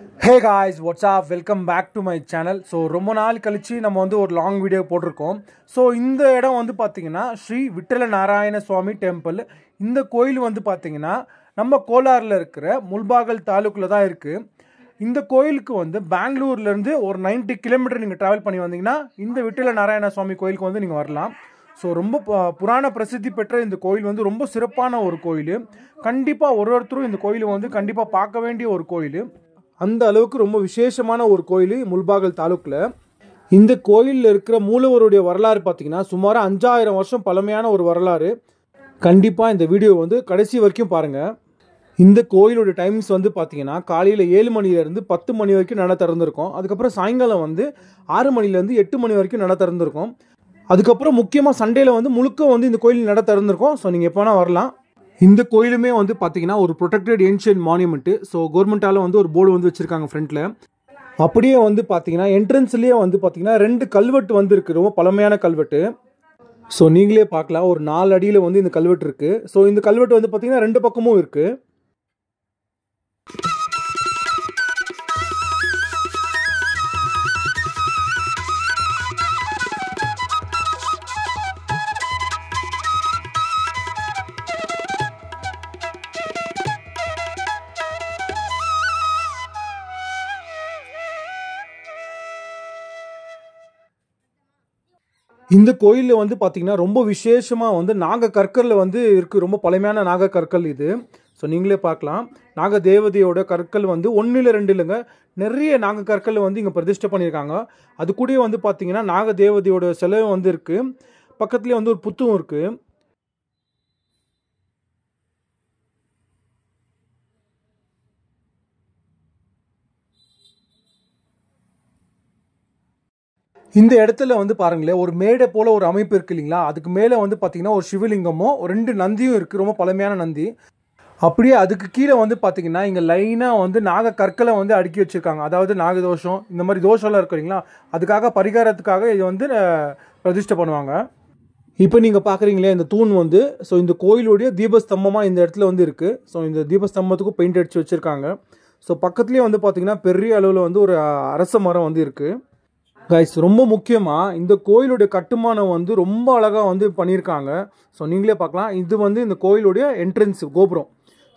Hey guys, what's up? Welcome back to my channel. So ரொம்ப நாள் கழிச்சு நம்ம வந்து ஒரு லாங் வீடியோ போட்டிருக்கோம். ஸோ இந்த இடம் வந்து பார்த்தீங்கன்னா ஸ்ரீ விட்டல நாராயண சுவாமி டெம்பிள். இந்த கோயில் வந்து பார்த்தீங்கன்னா நம்ம கோலாரில் இருக்கிற முல்பாகல் தாலுக்கில் தான் இருக்குது. இந்த கோயிலுக்கு வந்து பெங்களூர்லேருந்து ஒரு 90 கிலோமீட்டர் நீங்கள் ட்ராவல் பண்ணி வந்தீங்கன்னா இந்த விட்டல நாராயண சுவாமி கோயிலுக்கு வந்து நீங்கள் வரலாம். ஸோ ரொம்ப புராண பிரசித்தி பெற்ற இந்த கோயில் வந்து ரொம்ப சிறப்பான ஒரு கோயில். கண்டிப்பாக ஒருத்தரும் இந்த கோயிலை வந்து கண்டிப்பாக பார்க்க வேண்டிய ஒரு கோயில். அந்த அளவுக்கு ரொம்ப விசேஷமான ஒரு கோயில் முல்பாகல் தாலுக்கில். இந்த கோயிலில் இருக்கிற மூலவருடைய வரலாறு பார்த்தீங்கன்னா சுமார் 5000 வருஷம் பழமையான ஒரு வரலாறு. கண்டிப்பாக இந்த வீடியோ வந்து கடைசி வரைக்கும் பாருங்கள். இந்த கோயிலோட டைம்ஸ் வந்து பார்த்தீங்கன்னா காலையில் 7 மணிலேருந்து 10 மணி வரைக்கும் நட திறந்துருக்கும். அதுக்கப்புறம் சாயங்காலம் வந்து 6 மணிலேருந்து 8 மணி வரைக்கும் நட திறந்துருக்கும். அதுக்கப்புறம் முக்கியமாக சண்டேல வந்து முழுக்க வந்து இந்த கோயில் நட திறந்துருக்கும். ஸோ நீங்கள் எப்போ வேணால் வரலாம். இந்த கோயிலுமே வந்து பார்த்தீங்கன்னா ஒரு ப்ரொடெக்டட் ஏன்ஷியன்ட் மான்யூமெண்ட்டு. ஸோ கவர்மெண்ட்டால் வந்து ஒரு போர்டு வந்து வச்சுருக்காங்க ஃப்ரண்ட்டில். அப்படியே வந்து பார்த்தீங்கன்னா என்ட்ரன்ஸ்லேயே வந்து பார்த்தீங்கன்னா 2 கல்வெட்டு வந்து இருக்குது, ரொம்ப பழமையான கல்வெட்டு. ஸோ நீங்களே பார்க்கலாம், ஒரு 4 அடியில் வந்து இந்த கல்வெட்டு இருக்குது. ஸோ இந்த கல்வெட்டு வந்து பார்த்தீங்கன்னா 2 பக்கமும் இருக்குது. இந்த கோயிலில் வந்து பார்த்தீங்கன்னா ரொம்ப விசேஷமாக வந்து நாக கற்களில் வந்து இருக்குது, ரொம்ப பழமையான நாக கற்கள் இது. ஸோ நீங்களே பார்க்கலாம், நாக தேவதையோட கற்கள் வந்து 1 இல்லை 2 இல்லைங்க, நிறைய நாக கற்கள் வந்து இங்கே பிரதிஷ்டை பண்ணியிருக்காங்க. அது கூட வந்து பார்த்தீங்கன்னா நாக தேவதையோட சிலை வந்து இருக்குது. பக்கத்துலேயே வந்து ஒரு புத்தும் இருக்குது. இந்த இடத்துல வந்து பாருங்களேன், ஒரு மேடை போல் ஒரு அமைப்பு இருக்குது இல்லைங்களா, அதுக்கு மேலே வந்து பார்த்தீங்கன்னா ஒரு சிவலிங்கமும் 2 நந்தியும் இருக்குது, ரொம்ப பழமையான நந்தி. அப்படியே அதுக்கு கீழே வந்து பார்த்தீங்கன்னா இங்கே லைனாக வந்து நாக கற்களை வந்து அடுக்கி வச்சுருக்காங்க. அதாவது நாகதோஷம் இந்த மாதிரி தோஷம்லாம் இருக்கு இல்லைங்களா, அதுக்காக பரிகாரத்துக்காக இது வந்து பிரதிஷ்டை பண்ணுவாங்க. இப்போ நீங்கள் பார்க்குறீங்களே இந்த தூண் வந்து, ஸோ இந்த கோயிலுடைய தீபஸ்தம்பமாக இந்த இடத்துல வந்து இருக்குது. ஸோ இந்த தீபஸ்தம்பத்துக்கும் பெயிண்ட் அடித்து வச்சுருக்காங்க. ஸோ பக்கத்துலேயே வந்து பார்த்தீங்கன்னா பெரிய அளவில் வந்து ஒரு அரச மரம் வந்து இருக்குது. கைஸ், ரொம்ப முக்கியமாக இந்த கோயிலுடைய கட்டுமானம் வந்து ரொம்ப அழகாக வந்து பண்ணியிருக்காங்க. ஸோ நீங்களே பார்க்கலாம், இது வந்து இந்த கோயிலுடைய என்ட்ரன்ஸ் கோபுரம்.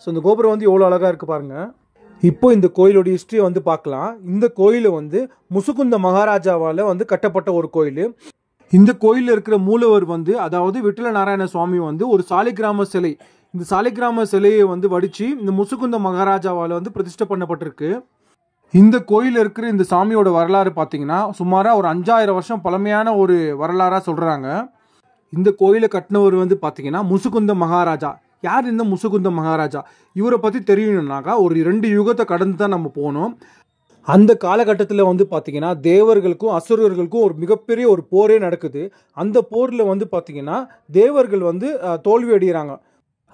ஸோ இந்த கோபுரம் வந்து எவ்வளோ அழகாக இருக்குது பாருங்கள். இப்போ இந்த கோயிலுடைய ஹிஸ்ட்ரி வந்து பார்க்கலாம். இந்த கோயில் வந்து முசுகுந்த மகாராஜாவால் வந்து கட்டப்பட்ட ஒரு கோயில். இந்த கோயிலில் இருக்கிற மூலவர் வந்து, அதாவது விட்டல நாராயண சுவாமி வந்து ஒரு சாலிகிராம சிலை. இந்த சாலிகிராம சிலையை வந்து வடித்து இந்த முசுகுந்த மகாராஜாவால் வந்து பிரதிஷ்டை பண்ணப்பட்டிருக்கு. இந்த கோயில் இருக்கிற இந்த சாமியோட வரலாறு பார்த்தீங்கன்னா சுமாராக ஒரு 5000 வருஷம் பழமையான ஒரு வரலாறாக சொல்கிறாங்க. இந்த கோயிலை கட்டினவர் வந்து பார்த்தீங்கன்னா முசுகுந்த மகாராஜா. யார் இந்த முசுகுந்த மகாராஜா? இவரை பற்றி தெரியணுன்னாக்கா ஒரு 2 யுகத்தை கடந்து தான் நம்ம போகணும். அந்த காலகட்டத்தில் வந்து பார்த்தீங்கன்னா தேவர்களுக்கும் அசுரர்களுக்கும் ஒரு மிகப்பெரிய ஒரு போரே நடக்குது. அந்த போரில் வந்து பார்த்தீங்கன்னா தேவர்கள் வந்து தோல்வி அடைகிறாங்க.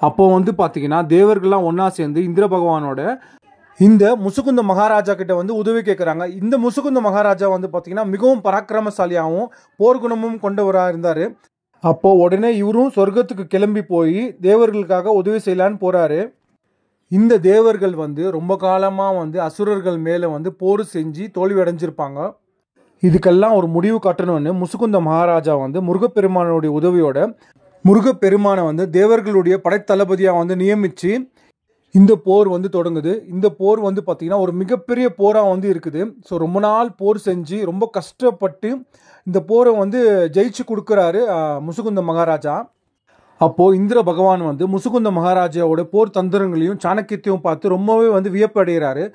அப்போ வந்து பார்த்தீங்கன்னா தேவர்கள்லாம் ஒன்றா சேர்ந்து இந்திர பகவானோட இந்த முசுகுந்த மகாராஜா கிட்ட வந்து உதவி கேட்குறாங்க. இந்த முசுகுந்த மகாராஜா வந்து பார்த்தீங்கன்னா மிகவும் பராக்கிரமசாலியாகவும் போர்க்குணமும் கொண்டவராக இருந்தார். அப்போது உடனே இவரும் சொர்க்கத்துக்கு கிளம்பி போய் தேவர்களுக்காக உதவி செய்யலான்னு போகிறாரு. இந்த தேவர்கள் வந்து ரொம்ப காலமாக வந்து அசுரர்கள் மேலே வந்து போர் செஞ்சு தோல்வி அடைஞ்சிருப்பாங்க. இதுக்கெல்லாம் ஒரு முடிவு கட்டணும்னு முசுகுந்த மகாராஜா வந்து முருகப்பெருமானுடைய உதவியோட முருகப்பெருமானை வந்து தேவர்களுடைய படைத்தளபதியாக வந்து நியமித்து இந்த போர் வந்து தொடங்குது. இந்த போர் வந்து பார்த்திங்கன்னா ஒரு மிகப்பெரிய போராக வந்து இருக்குது. ஸோ ரொம்ப நாள் போர் செஞ்சு ரொம்ப கஷ்டப்பட்டு இந்த போரை வந்து ஜெயிச்சு கொடுக்குறாரு முசுகுந்த மகாராஜா. அப்போது இந்திர பகவான் வந்து முசுகுந்த மகாராஜாவோட போர் தந்திரங்களையும் சாணக்கியத்தையும் பார்த்து ரொம்பவே வந்து வியப்படைகிறாரு.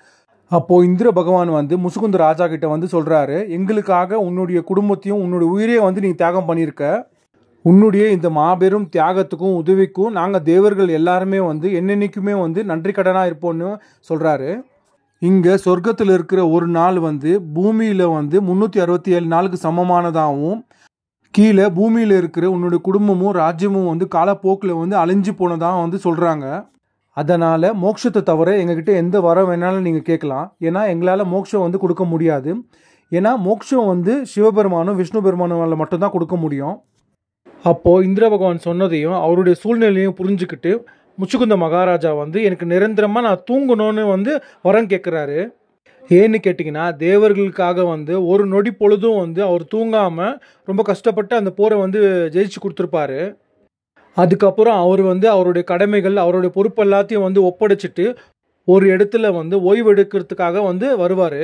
அப்போது இந்திர பகவான் வந்து முசுகுந்த ராஜா கிட்ட வந்து சொல்கிறாரு, எங்களுக்காக உன்னுடைய குடும்பத்தையும் உன்னுடைய உயிரையும் வந்து நீ தியாகம் பண்ணியிருக்க. உன்னுடைய இந்த மாபெரும் தியாகத்துக்கும் உதவிக்கும் நாங்கள் தேவர்கள் எல்லாருமே வந்து என்னென்னைக்குமே வந்து நன்றி கடனாக இருப்போம்னு சொல்கிறாரு. இங்கே சொர்க்கத்தில் இருக்கிற ஒரு நாள் வந்து பூமியில் வந்து 367 நாளுக்கு சமமானதாகவும், கீழே பூமியில் இருக்கிற உன்னுடைய குடும்பமும் ராஜ்யமும் வந்து காலப்போக்கில் வந்து அழிஞ்சு போனதாக வந்து சொல்கிறாங்க. அதனால் மோட்சத்தை தவிர எங்ககிட்ட எந்த வரம் வேணாலும் நீங்கள் கேட்கலாம். ஏன்னா எங்களால் மோட்சம் வந்து கொடுக்க முடியாது. ஏன்னா மோட்சம் வந்து சிவபெருமானும் விஷ்ணு பெருமானும் மட்டும்தான் கொடுக்க முடியும். அப்போது இந்திர பகவான் சொன்னதையும் அவருடைய சூழ்நிலையும் புரிஞ்சுக்கிட்டு முச்சுக்குந்த மகாராஜா வந்து எனக்கு நிரந்தரமாக நான் தூங்கணும்னு வந்து வரம் கேட்குறாரு. ஏன்னு கேட்டிங்கன்னா தேவர்களுக்காக வந்து ஒரு நொடி பொழுதும் வந்து அவர் தூங்காமல் ரொம்ப கஷ்டப்பட்டு அந்த போரை வந்து ஜெயிச்சு கொடுத்துருப்பாரு. அதுக்கப்புறம் அவர் வந்து அவருடைய கடமைகள் அவருடைய பொறுப்பு எல்லாத்தையும் வந்து ஒப்படைச்சிட்டு ஒரு இடத்துல வந்து ஓய்வு எடுக்கிறதுக்காக வந்து வருவார்.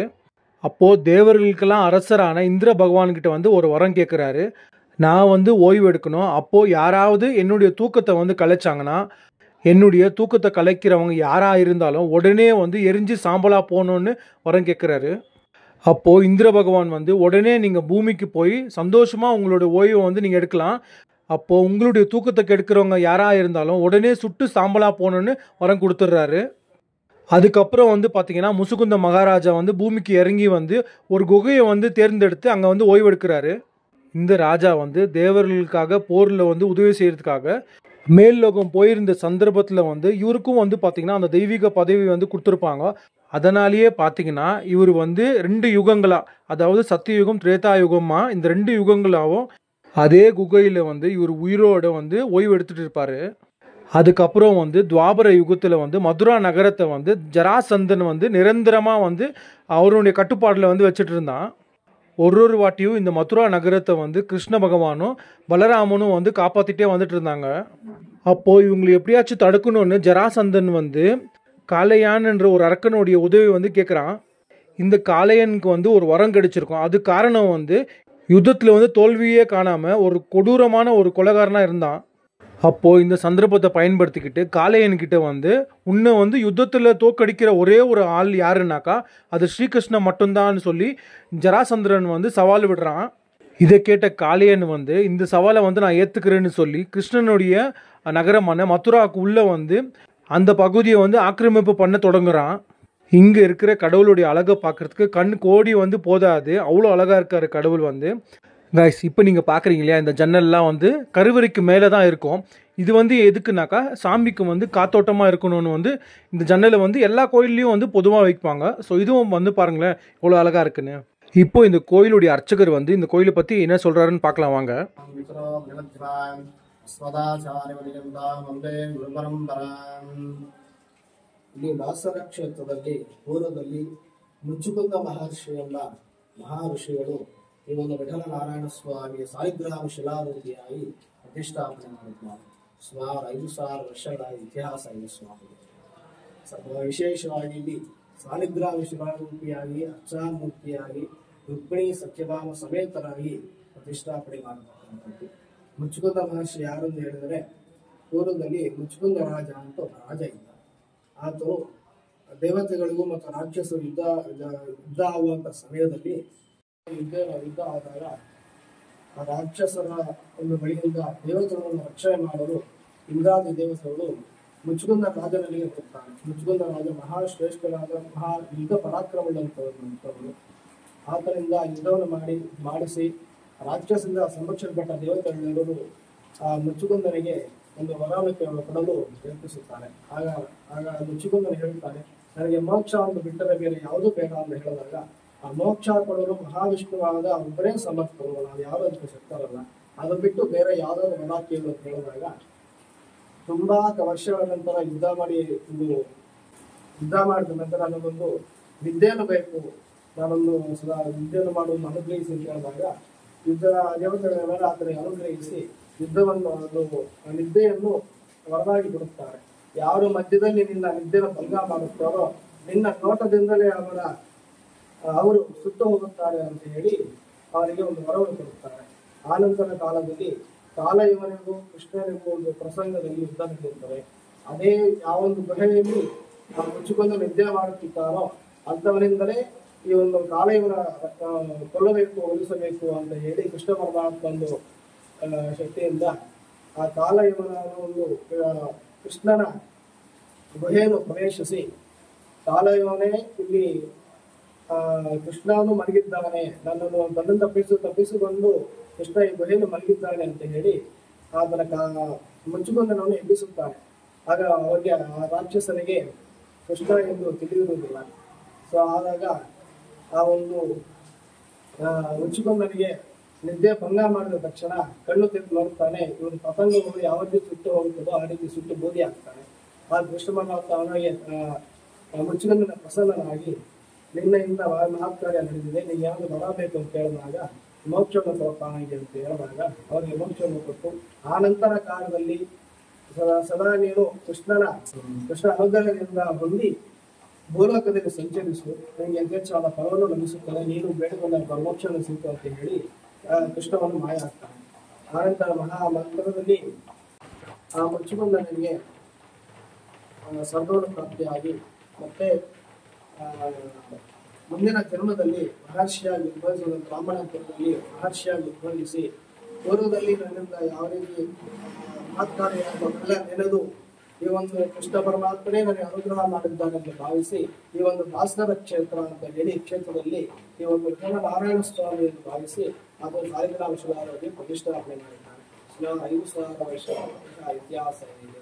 அப்போது தேவர்களுக்கெல்லாம் அரசரான இந்திர பகவான்கிட்ட வந்து ஒரு வரம் கேட்குறாரு. நான் வந்து ஓய்வு எடுக்கணும். அப்போது யாராவது என்னுடைய தூக்கத்தை வந்து கலைச்சாங்கன்னா என்னுடைய தூக்கத்தை கலைக்கிறவங்க யாராக இருந்தாலும் உடனே வந்து எரிஞ்சு சாம்பலாக போகணுன்னு வரம் கேட்குறாரு. அப்போது இந்திர பகவான் வந்து உடனே நீங்கள் பூமிக்கு போய் சந்தோஷமாக உங்களோட ஓய்வை வந்து நீங்கள் எடுக்கலாம். அப்போது உங்களுடைய தூக்கத்தை கெடுக்கிறவங்க யாராக இருந்தாலும் உடனே சுட்டு சாம்பலாக போகணுன்னு வரம் கொடுத்துட்றாரு. அதுக்கப்புறம் வந்து பார்த்தீங்கன்னா முசுகுந்த மகாராஜா வந்து பூமிக்கு இறங்கி வந்து ஒரு குகையை வந்து தேர்ந்தெடுத்து அங்கே வந்து ஓய்வெடுக்கிறாரு. இந்த ராஜா வந்து தேவர்களுக்காக போரில் வந்து உதவி செய்கிறதுக்காக மேல் லோகம் போயிருந்த சந்தர்ப்பத்தில் வந்து இவருக்கும் வந்து பார்த்திங்கன்னா அந்த தெய்வீக பதவி வந்து கொடுத்துருப்பாங்க. அதனாலேயே பார்த்தீங்கன்னா இவர் வந்து 2 யுகங்களாக, அதாவது சத்தியுகம் திரேதா யுகமாக, இந்த 2 யுகங்களாகவும் அதே குகையில் வந்து இவர் உயிரோடு வந்து ஓய்வு எடுத்துகிட்டு இருப்பார். அதுக்கப்புறம் வந்து துவாபர யுகத்தில் வந்து மதுரா நகரத்தை வந்து ஜராசந்தன் வந்து நிரந்தரமாக வந்து அவருடைய கட்டுப்பாடில் வந்து வச்சுட்டு இருந்தான். ஒரு வாட்டியும் இந்த மதுரா நகரத்தை வந்து கிருஷ்ண பகவானும் பலராமனும் வந்து காப்பாற்றிட்டே வந்துட்டு இருந்தாங்க. அப்போது இவங்களை எப்படியாச்சும் தடுக்கணும்னு ஜராசந்தன் வந்து காளையான் என்ற ஒரு அரக்கனுடைய உதவி வந்து கேட்குறான். இந்த காளையனுக்கு வந்து ஒரு வரம் கிடைச்சிருக்கும். அது காரணம் வந்து யுத்தத்தில் வந்து தோல்வியே காணாமல் ஒரு கொடூரமான ஒரு கொலைகாரனாக இருந்தான். அப்போது இந்த சந்தர்ப்பத்தை பயன்படுத்திக்கிட்டு காளையன்கிட்ட வந்து உன்னை வந்து யுத்தத்தில் தோக்கடிக்கிற ஒரே ஒரு ஆள் யாருன்னாக்கா அது ஸ்ரீகிருஷ்ணன் மட்டும்தான்னு சொல்லி ஜராசந்திரன் வந்து சவால் விடுறான். இதை கேட்ட காளையன் வந்து இந்த சவாலை வந்து நான் ஏற்றுக்கிறேன்னு சொல்லி கிருஷ்ணனுடைய நகரமான மதுராவுக்கு உள்ளே வந்து அந்த பகுதியை வந்து ஆக்கிரமிப்பு பண்ண தொடங்குறான். இங்கே இருக்கிற கடவுளுடைய அழகை பார்க்குறதுக்கு கண் கோடி வந்து போதாது, அவ்வளோ அழகாக இருக்கார் கடவுள் வந்து. கைஸ், இப்போ நீங்கள் பார்க்குறீங்க இல்லையா, இந்த ஜன்னல்லாம் வந்து கருவறைக்கு மேலே தான் இருக்கும். இது வந்து எதுக்குனாக்கா சாமிக்கு வந்து காத்தோட்டமாக இருக்கணும்னு வந்து இந்த ஜன்னலை வந்து எல்லா கோயில்லையும் வந்து பொதுவாக வைப்பாங்க. ஸோ இதுவும் வந்து பாருங்களேன் எவ்வளோ அழகாக இருக்குன்னு. இப்போ இந்த கோயிலுடைய அர்ச்சகர் வந்து இந்த கோயிலை பற்றி என்ன சொல்கிறாருன்னு பார்க்கலாம் வாங்க. ಇಲ್ಲಿ ದಾಸರ ಕ್ಷೇತ್ರದಲ್ಲಿ ಪೂರ್ವದಲ್ಲಿ ಮುಚ್ಚುಕುಂದ ಮಹರ್ಷಿಯನ್ನ ಮಹರ್ಷಿಗಳು ಈ ಒಂದು ವಿಠಲ ನಾರಾಯಣ ಸ್ವಾಮಿಯ ಸಾಲಿಗ್ರಾಮ ಶಿಲಾರೂಪಿಯಾಗಿ ಪ್ರತಿಷ್ಠಾಪನೆ ಮಾಡಿದ್ದಾರೆ. ಸುಮಾರು 5,000 ವರ್ಷಗಳ ಇತಿಹಾಸ ಇದೆ ಸ್ವಾಮಿಗೆ. ವಿಶೇಷವಾಗಿ ಇಲ್ಲಿ ಸಾಲಿಗ್ರಾಮ ಶಿಲಾರೂಪಿಯಾಗಿ ಅರ್ಚಾಮೂರ್ತಿಯಾಗಿ ರುಕ್ಮಿಣಿ ಸತ್ಯಭಾಮ ಸಮೇತರಾಗಿ ಪ್ರತಿಷ್ಠಾಪನೆ ಮಾಡತಕ್ಕಂಥದ್ದು. ಮುಚ್ಚುಕುಂದ ಮಹರ್ಷಿ ಯಾರು ಅಂತ ಹೇಳಿದರೆ ಪೂರ್ವದಲ್ಲಿ ಮುಚ್ಚುಕುಂದ ರಾಜ ಅಂತ ಒಬ್ಬ ರಾಜ ಇದ್ದ. ಆತನು ದೇವತೆಗಳಿಗೂ ಮತ್ತು ರಾಕ್ಷಸರು ಯುದ್ಧ ಆಗುವಂತ ಸಮಯದಲ್ಲಿ ಯುದ್ಧ ಆದಾಗ ಆ ರಾಕ್ಷಸರ ಒಂದು ಬಳಿಯಿಂದ ದೇವತೆಗಳನ್ನು ರಕ್ಷಣೆ ಮಾಡಲು ಇಂದ್ರಾದಿ ದೇವತೆಗಳು ಮುಚ್ಚುಕುಂದ ರಾಜನಿಗೆ ಕೊಡ್ತಾರೆ. ಮುಚ್ಚುಕುಂದ ರಾಜ ಮಹಾಶ್ರೇಷ್ಠರಾದ ಯುದ್ಧ ಪರಾಕ್ರಮವಂತವರು. ಆತನಿಂದ ಯುದ್ಧವನ್ನು ಮಾಡಿಸಿ ರಾಕ್ಷಸರಿಂದ ಸಂರಕ್ಷಣೆಪಟ್ಟ ದೇವತೆಗಳೆಲ್ಲರೂ ಆ ಮುಚ್ಚುಕುಂದನಿಗೆ ಒಂದು ವರವನ್ನು ಕೊಡಲು ಪ್ರಯತ್ನಿಸುತ್ತಾರೆ. ಆಗ ಮುಚ್ಚುಕುಂದನು ಹೇಳುತ್ತಾನೆ, ನನಗೆ ಮೋಕ್ಷ ಒಂದು ಬಿಟ್ಟರೆ ಬೇರೆ ಯಾವುದೂ ಬೇಡ ಅಂತ ಹೇಳಿದಾಗ ಆ ಮೋಕ್ಷ ಕೊಡಲು ಮಹಾವಿಷ್ಣುವಾದ ಒಬ್ಬರೇ ಸಮರ್ಥರು, ನಾವು ಯಾರು ಅದಕ್ಕೆ ಶಕ್ತರಲ್ಲ, ಅದು ಬಿಟ್ಟು ಬೇರೆ ಯಾವುದಾದ್ರು ವರ ಕೇಳು ಅಂತ ಹೇಳಿದಾಗ ತುಂಬಾ ವರ್ಷಗಳ ನಂತರ ಯುದ್ಧ ಮಾಡಿದ ನಂತರ ನನಗೊಂದು ವಿದ್ಯೆಯನ್ನು ಬೇಕು, ನಾನೊಂದು ಸದಾ ವಿದ್ಯೆಯನ್ನು ಮಾಡುವುದು ಅನುಗ್ರಹಿಸಿ ಅಂತ ಹೇಳಿದಾಗ ಯುದ್ಧ ದೇವತೆಗಳೆಲ್ಲ ಆತನಿಗೆ ಅನುಗ್ರಹಿಸಿ ನಿದ್ದೆಯನ್ನು ವರದಾಗಿ ಕೊಡುತ್ತಾರೆ. ಯಾರು ಮಧ್ಯದಲ್ಲಿ ನಿನ್ನ ನಿದ್ದೆಯನ್ನು ಭಂಗ ಮಾಡುತ್ತಾರೋ ನಿನ್ನ ನೋಟದಿಂದಲೇ ಅವರು ಸುಟ್ಟು ಹೋಗುತ್ತಾರೆ ಅಂತ ಹೇಳಿ ಅವರಿಗೆ ಒಂದು ವರವನ್ನು ಕೊಡುತ್ತಾರೆ. ಆನಂತರ ಕಾಲದಲ್ಲಿ ಕಾಲಯವನಿಗೂ ಕೃಷ್ಣನಿಗೂ ಒಂದು ಪ್ರಸಂಗದಲ್ಲಿ ಯುದ್ಧ ನಡೆಯುತ್ತದೆ. ಅದೇ ಯಾವೊಂದು ಗುಹೆಯಲ್ಲಿ ಮುಚ್ಚುಕೊಂಡು ನಿದ್ದೆ ಮಾಡುತ್ತಿದ್ದಾರೋ ಅಂಥವನಿಂದಲೇ ಈ ಒಂದು ಕಾಲಯವನ ಕೊಲ್ಲಬೇಕು, ಒಲಿಸಬೇಕು ಅಂತ ಹೇಳಿ ಕೃಷ್ಣ ಪರಮಾತ್ಮ ಒಂದು ಶಕ್ತಿಯಿಂದ ಆ ಕಾಲಯವನ ಒಂದು ಕೃಷ್ಣನ ಗುಹೆಯನ್ನು ಪ್ರವೇಶಿಸಿ ಕಾಲಯವನೇ ಇಲ್ಲಿ ಕೃಷ್ಣನು ಮಲಗಿದ್ದಾನೆ, ನನ್ನನ್ನು ತಪ್ಪಿಸಿಕೊಂಡು ಕೃಷ್ಣ ಈ ಗುಹೆಯನ್ನು ಮಲಗಿದ್ದಾನೆ ಅಂತ ಹೇಳಿ ಆತನ ಮುಚ್ಚುಗೊಂದನನ್ನು ಎಬ್ಬಿಸುತ್ತಾನೆ. ಆಗ ಅವರಿಗೆ ಆ ರಾಕ್ಷಸನಿಗೆ ಕೃಷ್ಣ ಎಂದು ತಿಳಿಯುವುದಿಲ್ಲ. ಸೊ ಆದಾಗ ಆ ಒಂದು ಮುಚ್ಚುಗೊಂದನಿಗೆ ನಿದ್ದೆ ಭಂಗ ಮಾಡಿದ ತಕ್ಷಣ ಕಣ್ಣು ತೆಗೆದು ನೋಡುತ್ತಾನೆ. ಇವನು ಪತಂಗಗಳು ಯಾವ ರೀತಿ ಸುಟ್ಟು ಹೋಗುತ್ತದೋ ಆ ರೀತಿ ಸುಟ್ಟು ಬೂದಿ ಆಗ್ತಾನೆ. ಆ ಕೃಷ್ಣ ಪರಮಾತ್ಮ ಅವನಿಗೆ ಮುಚ್ಚುಗೊಂದನ ಪ್ರಸನ್ನನಾಗಿ ನಿನ್ನೆಯಿಂದ ಮಹತ್ಕಾರ್ಯ ನಡೆದಿದೆ, ನೀವು ಯಾವುದು ಬರಬೇಕು ಅಂತ ಹೇಳಿದಾಗ ಮೋಕ್ಷವನ್ನು ಕೊಡಪಾನಿಗೆ ಅಂತ ಹೇಳಿದಾಗ ಅವರಿಗೆ ಮೋಕ್ಷವನ್ನು ಕೊಟ್ಟು ಆ ನಂತರ ಕಾಲದಲ್ಲಿ ಸದಾ ನೀನು ಕೃಷ್ಣ ಅನುಗ್ರಹದಿಂದ ಹೊಂದಿ ಭೂಲೋಕದಲ್ಲಿ ಸಂಚರಿಸು, ನಿಮಗೆ ಯಥೇಚ್ಛವಾದ ಫಲವನ್ನು ಲಭಿಸುತ್ತದೆ, ನೀನು ಬೇಡಿಕೊಂಡ ಮೋಕ್ಷವನ್ನು ಸಿಕ್ಕು ಅಂತ ಹೇಳಿ ಕೃಷ್ಣವನ್ನು ಮಾಯ ಆಗ್ತಾನೆ. ಆನಂತರ ಮಹಾಮಂತ್ರದಲ್ಲಿ ಆ ಮುಚ್ಚುಕೊಂಡನಿಗೆ ಸ್ವರ್ಗವನ್ನು ಪ್ರಾಪ್ತಿಯಾಗಿ ಮತ್ತೆ ಮುಂದಿನ ಜನ್ಮದಲ್ಲಿ ಮಹರ್ಷಿಯಾಗಿ ಉದ್ಭವಿಸಿದ ಬ್ರಾಹ್ಮಣ ಕುಲದಲ್ಲಿ ಮಹರ್ಷಿಯಾಗಿ ಉದ್ಭವಿಸಿ ಪೂರ್ವದಲ್ಲಿ ನನ್ನಿಂದ ಯಾವ ರೀತಿ ಮಹತ್ಕಾರ್ಯವೆಲ್ಲ ನೆನೆದು ಈ ಒಂದು ಕೃಷ್ಣ ಪರಮಾತ್ಮನೇ ನನಗೆ ಅನುಗ್ರಹ ಮಾಡಿದ್ದಾನೆಂದು ಭಾವಿಸಿ ಈ ಒಂದು ಭಾಸ್ಕರ ಕ್ಷೇತ್ರ ಅಂತ ಹೇಳಿ ಕ್ಷೇತ್ರದಲ್ಲಿ ಈ ಒಂದು ನಾರಾಯಣ ಸ್ವಾಮಿ ಎಂದು ಭಾವಿಸಿ ಅದು ಸಾಲಿಗ್ರಾಮ ಶಿಲಾರವಾಗಿ ಪ್ರತಿಷ್ಠಾಪನೆ ಮಾಡಿದ್ದಾನೆ. 5,000 ವರ್ಷ ಇತಿಹಾಸ ಇದೆ.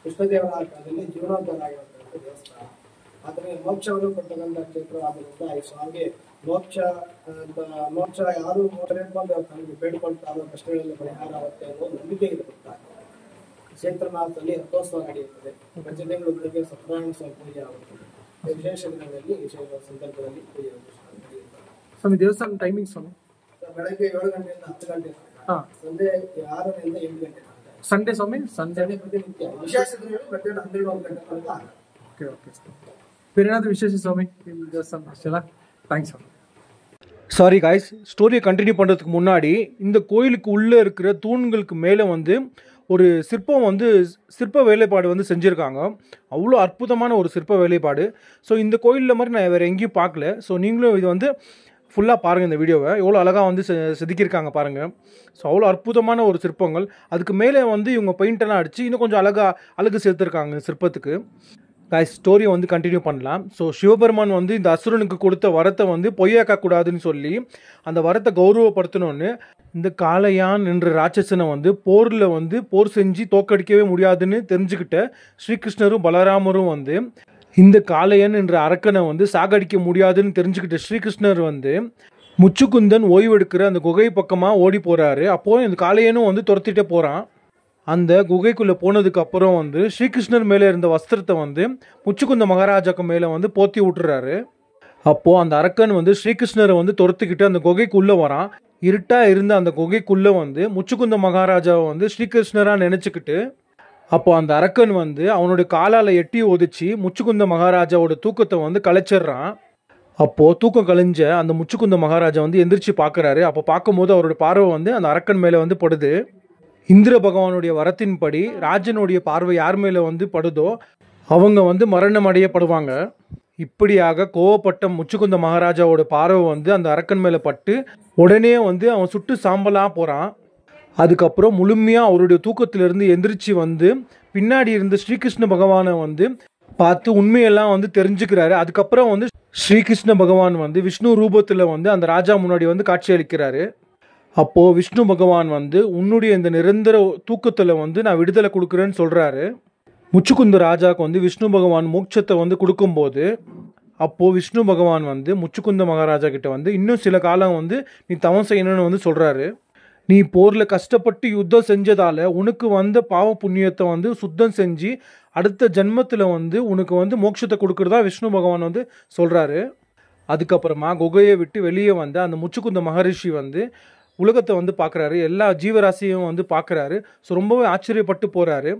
ಕೃಷ್ಣದೇವರ ಕಾಲದಲ್ಲಿ ಜೀವನೋದ್ಧಾರಾಗಿರುವಂತಹ ದೇವಸ್ಥಾನ. ಆದರೆ ಮೋಕ್ಷವನ್ನು ಕೊಟ್ಟಂತ ಕ್ಷೇತ್ರವಾದ್ದರಿಂದ ಈ ಸ್ವಾಮಿಗೆ ಮೋಕ್ಷ ಯಾರು ತನಗೆ ಬೇಡಿಕೊಳ್ತಾರೋ ಕಷ್ಟಗಳೆಲ್ಲ ಪರಿಹಾರ ಆಗುತ್ತೆ ಅನ್ನೋ ನಂಬಿಕೆ ಇದೆ. ಚೈತ್ರಮಾಸದಲ್ಲಿ ರಥೋತ್ಸವ ನಡೆಯುತ್ತದೆ. ಪ್ರತಿ ತಿಂಗಳು ಬೆಳಗ್ಗೆ ಸತ್ಯನಾರಾಯಣ ಸ್ವಾಮಿ ಪೂಜೆ ಆಗುತ್ತದೆ. ವಿಶೇಷ ದಿನಗಳಲ್ಲಿ ವಿಶೇಷ ಸಂದರ್ಭದಲ್ಲಿ ಪೂಜೆ ನಡೆಯುತ್ತದೆ. ಸ್ವಾಮಿ ದೇವಸ್ಥಾನ ಟೈಮಿಂಗ್ ಸ್ವಾಮಿ ಬೆಳಗ್ಗೆ 7 ಗಂಟೆಯಿಂದ 10 ಗಂಟೆ, ಸಂಜೆ 6ರಿಂದ 8 ಗಂಟೆ. ಸಂಡೇ ಸ್ವಾಮಿ ಸಂಡೇ ಪ್ರತಿನಿತ್ಯ ವಿಶೇಷ ದಿನಗಳು ಮಧ್ಯಾಹ್ನ 12 ಗಂಟೆ ತನಕ. ஓகே ஓகே வேறு ஏதாவது விசேஷம் சுவாமி தேவஸ்தானம்? தேங்க்ஸ் சாமி. சாரி காய்ஸ், ஸ்டோரியை கண்டினியூ பண்ணுறதுக்கு முன்னாடி இந்த கோயிலுக்கு உள்ளே இருக்கிற தூண்களுக்கு மேலே வந்து ஒரு சிற்ப வேலைப்பாடு வந்து செஞ்சுருக்காங்க. அவ்வளோ அற்புதமான ஒரு சிற்ப வேலைப்பாடு. ஸோ இந்த கோயிலில் மாதிரி நான் வேறு எங்கேயும் பார்க்கல. ஸோ நீங்களும் இது வந்து ஃபுல்லாக பாருங்கள், இந்த வீடியோவை எவ்வளோ அழகாக வந்து செதுக்கியிருக்காங்க பாருங்கள். ஸோ அவ்வளோ அற்புதமான ஒரு சிற்பங்கள். அதுக்கு மேலே வந்து இவங்க பெயிண்டெல்லாம் அடித்து இன்னும் கொஞ்சம் அழகு சேர்த்துருக்காங்க சிற்பத்துக்கு. காய்ஸ், ஸ்டோரியை வந்து கண்டினியூ பண்ணலாம். ஸோ சிவபெருமான் வந்து இந்த அசுரனுக்கு கொடுத்த வரத்தை வந்து பொய்யாக்கக்கூடாதுன்னு சொல்லி அந்த வரத்தை கௌரவப்படுத்தணும்னு இந்த காளையான் என்ற ராட்சசனை வந்து போர் செஞ்சு தோக்கடிக்கவே முடியாதுன்னு தெரிஞ்சுக்கிட்ட ஸ்ரீகிருஷ்ணரும் பலராமரும் வந்து இந்த காளையன் என்ற அரக்கனை வந்து சாகடிக்க முடியாதுன்னு தெரிஞ்சுக்கிட்ட ஸ்ரீகிருஷ்ணர் வந்து முச்சுக்குந்தன் ஓய்வெடுக்கிற அந்த குகை பக்கமாக ஓடி போகிறாரு. அப்போது இந்த காளையனும் வந்து துரத்திட்டே போகிறான். அந்த குகைக்குள்ளே போனதுக்கு அப்புறம் வந்து ஸ்ரீகிருஷ்ணர் மேலே இருந்த வஸ்திரத்தை வந்து முச்சுக்குந்த மகாராஜாக்கு மேலே வந்து போத்தி விட்டுறாரு. அப்போது அந்த அரக்கன் வந்து ஸ்ரீகிருஷ்ணரை வந்து துரத்துக்கிட்டு அந்த குகைக்குள்ளே வரான். இருட்டாக இருந்த அந்த குகைக்குள்ளே வந்து முச்சுக்குந்த மகாராஜாவை வந்து ஸ்ரீகிருஷ்ணராக நினச்சிக்கிட்டு அப்போ அந்த அரக்கன் வந்து அவனுடைய காலால் எட்டி ஒதிச்சு முச்சுக்குந்த மகாராஜாவோட தூக்கத்தை வந்து கலைச்சிட்றான். அப்போது தூக்கம் கலைஞ்ச அந்த முச்சுக்குந்த மகாராஜா வந்து எந்திரிச்சு பார்க்குறாரு. அப்போ பார்க்கும்போது அவரோட பார்வை வந்து அந்த அரக்கன் மேலே வந்து படுது. இந்திர பகவானுடைய வரத்தின்படி ராஜனுடைய பார்வை யார் மேலே வந்து படுதோ அவங்க வந்து மரணம் அடையப்படுவாங்க. இப்படியாக கோவப்பட்ட முச்சுக்குந்த மகாராஜாவோட பார்வை வந்து அந்த அரக்கன் மேலே பட்டு உடனே வந்து அவன் சுட்டு சாம்பலாக போகிறான். அதுக்கப்புறம் முழுமையாக அவருடைய தூக்கத்திலிருந்து எந்திரிச்சு வந்து பின்னாடி இருந்த ஸ்ரீகிருஷ்ண பகவானை வந்து பார்த்து உண்மையெல்லாம் வந்து தெரிஞ்சுக்கிறாரு. அதுக்கப்புறம் வந்து ஸ்ரீகிருஷ்ண பகவான் வந்து விஷ்ணு ரூபத்தில் வந்து அந்த ராஜா முன்னாடி வந்து காட்சி அளிக்கிறாரு. அப்போது விஷ்ணு பகவான் வந்து உன்னுடைய இந்த நிரந்தர தூக்கத்தில் வந்து நான் விடுதலை கொடுக்குறேன்னு சொல்கிறாரு. முச்சுக்குந்த ராஜாவுக்கு வந்து விஷ்ணு பகவான் மோட்சத்தை வந்து கொடுக்கும்போது அப்போது விஷ்ணு பகவான் வந்து முச்சுக்குந்த மகாராஜா கிட்ட வந்து இன்னும் சில காலம் வந்து நீ தவம் செய்யணும்னு வந்து சொல்கிறாரு. நீ போரில் கஷ்டப்பட்டு யுத்தம் செஞ்சதால் உனக்கு வந்த பாவ புண்ணியத்தை வந்து சுத்தம் செஞ்சு அடுத்த ஜென்மத்தில் வந்து உனக்கு வந்து மோட்சத்தை கொடுக்குறதா விஷ்ணு பகவான் வந்து சொல்கிறாரு. அதுக்கப்புறமா குகையை விட்டு வெளியே வந்து அந்த முச்சுக்குந்த மகரிஷி வந்து உலகத்தை வந்து பார்க்குறாரு. எல்லா ஜீவராசியும் வந்து பார்க்குறாரு. ஸோ ரொம்பவே ஆச்சரியப்பட்டு போகிறாரு.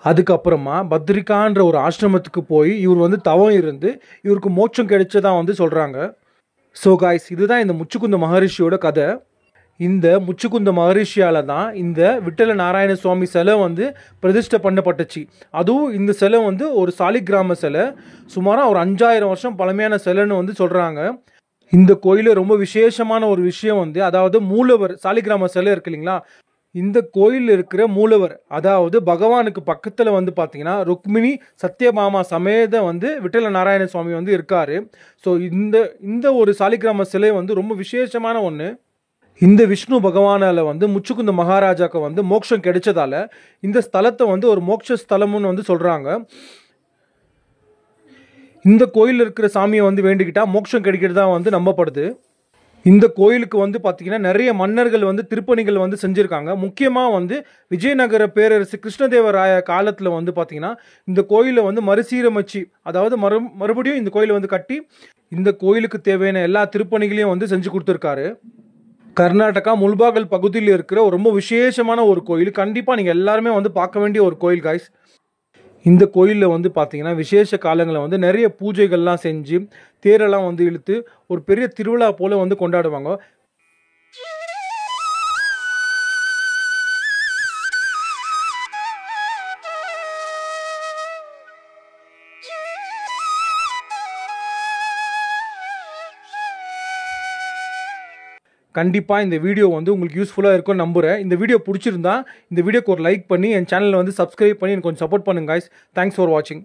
அதுக்கப்புறமா பத்ரிகான்ற ஒரு ஆசிரமத்துக்கு போய் இவர் வந்து தவம் இருந்து இவருக்கு மோட்சம் கிடைச்சதான் வந்து சொல்கிறாங்க. ஸோ காய்ஸ், இதுதான் இந்த முச்சுக்குந்த மகரிஷியோட கதை. இந்த முச்சுக்குந்த மகரிஷியால் தான் இந்த விட்டல நாராயண சுவாமி சிலை வந்து பிரதிஷ்டை பண்ணப்பட்டுச்சு. அதுவும் இந்த சிலை வந்து ஒரு சாலிகிராம சிலை, சுமாராக ஒரு 5000 வருஷம் பழமையான சிலைன்னு வந்து சொல்கிறாங்க. இந்த கோயிலில் ரொம்ப விசேஷமான ஒரு விஷயம் வந்து, அதாவது மூலவர் சாலிகிராம சிலை இருக்கு இல்லைங்களா, இந்த கோயிலில் இருக்கிற மூலவர் அதாவது பகவானுக்கு பக்கத்தில் வந்து பார்த்தீங்கன்னா ருக்மிணி சத்யபாமா சமேத வந்து விட்டல நாராயண சுவாமி வந்து இருக்கார். ஸோ இந்த ஒரு சாலிகிராம சிலை வந்து ரொம்ப விசேஷமான ஒன்று. இந்த விஷ்ணு பகவானால் வந்து முச்சுக்குந்த மகாராஜாவுக்கு வந்து மோட்சம் கிடைச்சதால இந்த ஸ்தலத்தை வந்து ஒரு மோட்ச ஸ்தலம்னு வந்து சொல்கிறாங்க. இந்த கோயிலில் இருக்கிற சாமியை வந்து வேண்டிக்கிட்டா மோட்சம் கிடைக்கிறதா வந்து நம்பப்படுது. இந்த கோயிலுக்கு வந்து பார்த்திங்கன்னா நிறைய மன்னர்கள் வந்து திருப்பணிகள் வந்து செஞ்சுருக்காங்க. முக்கியமாக வந்து விஜயநகர பேரரசு கிருஷ்ணதேவராய காலத்தில் வந்து பார்த்திங்கன்னா இந்த கோயிலை வந்து மறுசீரமைச்சு, அதாவது மறுபடியும் இந்த கோயிலை வந்து கட்டி இந்த கோயிலுக்கு தேவையான எல்லா திருப்பணிகளையும் வந்து செஞ்சு கொடுத்துருக்காரு. கர்நாடகா முல்பாகல் பகுதியில் இருக்கிற ரொம்ப விசேஷமான ஒரு கோயில். கண்டிப்பாக நீங்கள் எல்லாருமே வந்து பார்க்க வேண்டிய ஒரு கோயில் காய்ஸ். இந்த கோயிலில் வந்து பார்த்தீங்கன்னா விசேஷ காலங்களில் வந்து நிறைய பூஜைகள்லாம் செஞ்சு தேரெல்லாம் வந்து இழுத்து ஒரு பெரிய திருவிழா போல் வந்து கொண்டாடுவாங்க. கண்டிப்பாக இந்த வீடியோ வந்து உங்களுக்கு யூஸ்ஃபுல்லாக இருக்கும்னு நம்புகிறேன். இந்த வீடியோ பிடிச்சிருந்தா இந்த வீடியோக்கு ஒரு லைக் பண்ணி என் சேனலில் வந்து சப்ஸ்கிரைப் பண்ணி எனக்கு கொஞ்சம் சப்போர்ட் பண்ணுங்க guys. தேங்க்ஸ் ஃபார் வாட்சிங்.